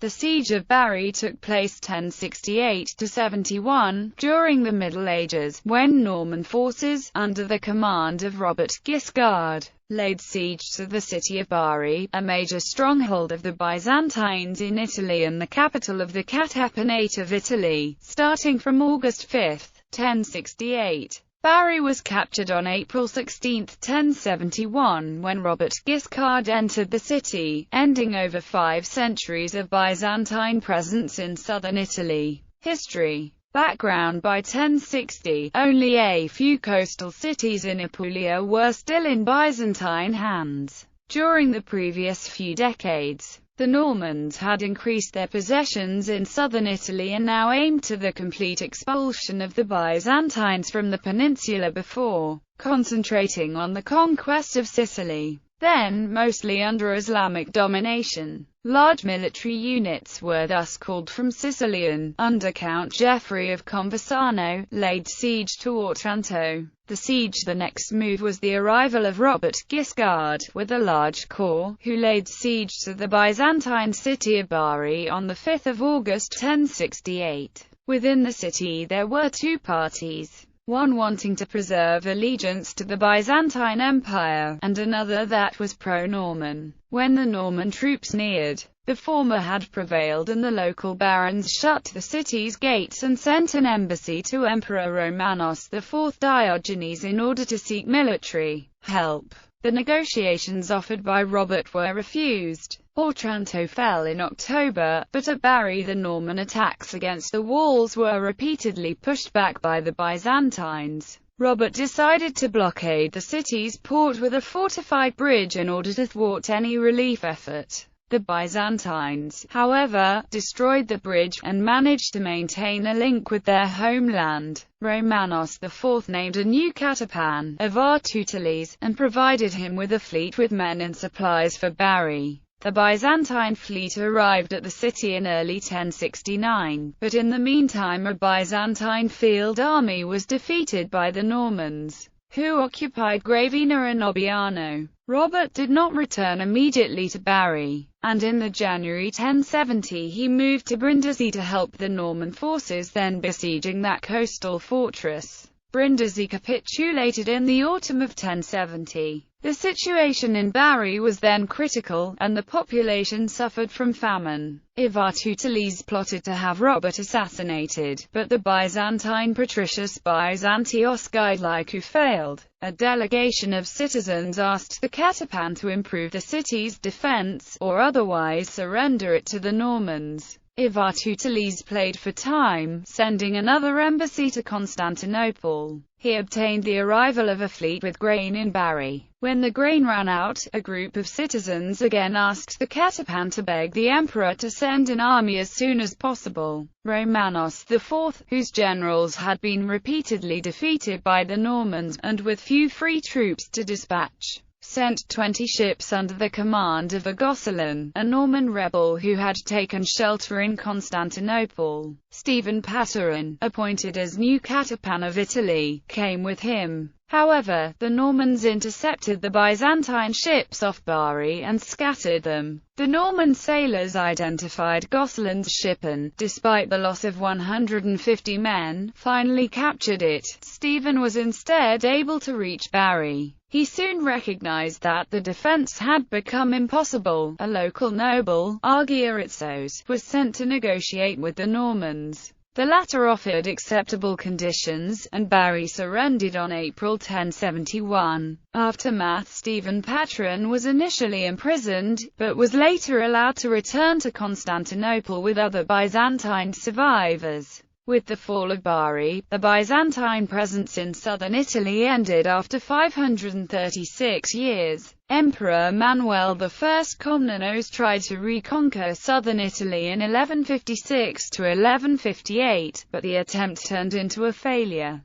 The siege of Bari took place 1068–71, during the Middle Ages, when Norman forces, under the command of Robert Guiscard, laid siege to the city of Bari, a major stronghold of the Byzantines in Italy and the capital of the Catapanate of Italy. Starting from August 5, 1068, Bari was captured on April 16, 1071, when Robert Guiscard entered the city, ending over 5 centuries of Byzantine presence in southern Italy. History. Background. By 1060, only a few coastal cities in Apulia were still in Byzantine hands. During the previous few decades, the Normans had increased their possessions in southern Italy and now aimed to the complete expulsion of the Byzantines from the peninsula before concentrating on the conquest of Sicily, then mostly under Islamic domination. Large military units were thus called from Sicilian, under Count Geoffrey of Conversano, laid siege to Otranto. The next move was the arrival of Robert Guiscard, with a large corps, who laid siege to the Byzantine city of Bari on 5 August 1068. Within the city there were 2 parties, one wanting to preserve allegiance to the Byzantine Empire, and another that was pro-Norman. When the Norman troops neared, the former had prevailed and the local barons shut the city's gates and sent an embassy to Emperor Romanos IV Diogenes in order to seek military help. The negotiations offered by Robert were refused. Otranto fell in October, but at Bari the Norman attacks against the walls were repeatedly pushed back by the Byzantines. Robert decided to blockade the city's port with a fortified bridge in order to thwart any relief effort. The Byzantines, however, destroyed the bridge, and managed to maintain a link with their homeland. Romanos IV named a new catapan of Artuteles, and provided him with a fleet with men and supplies for Bari. The Byzantine fleet arrived at the city in early 1069, but in the meantime a Byzantine field army was defeated by the Normans, who occupied Gravina and Obiano. Robert did not return immediately to Bari, and in the January 1070 he moved to Brindisi to help the Norman forces then besieging that coastal fortress. Brindisi capitulated in the autumn of 1070. The situation in Bari was then critical, and the population suffered from famine. Artuteles plotted to have Robert assassinated, but the Byzantine patricius Byzantios Gaidilicou failed. A delegation of citizens asked the catapan to improve the city's defense, or otherwise surrender it to the Normans. Artuteles played for time, sending another embassy to Constantinople. He obtained the arrival of a fleet with grain in Bari. When the grain ran out, a group of citizens again asked the catapan to beg the emperor to send an army as soon as possible. Romanos IV, whose generals had been repeatedly defeated by the Normans, and with few free troops to dispatch, sent 20 ships under the command of Agosilan, a Norman rebel who had taken shelter in Constantinople. Stephen Pateran, appointed as new catapan of Italy, came with him. However, the Normans intercepted the Byzantine ships off Bari and scattered them. The Norman sailors identified Gosselin's ship and, despite the loss of 150 men, finally captured it. Stephen was instead able to reach Bari. He soon recognized that the defense had become impossible. A local noble, Argyritzos, was sent to negotiate with the Normans. The latter offered acceptable conditions, and Bari surrendered on April 1071. Aftermath. Stephen Pateran was initially imprisoned, but was later allowed to return to Constantinople with other Byzantine survivors. With the fall of Bari, the Byzantine presence in southern Italy ended after 536 years. Emperor Manuel I Komnenos tried to reconquer southern Italy in 1156 to 1158, but the attempt turned into a failure.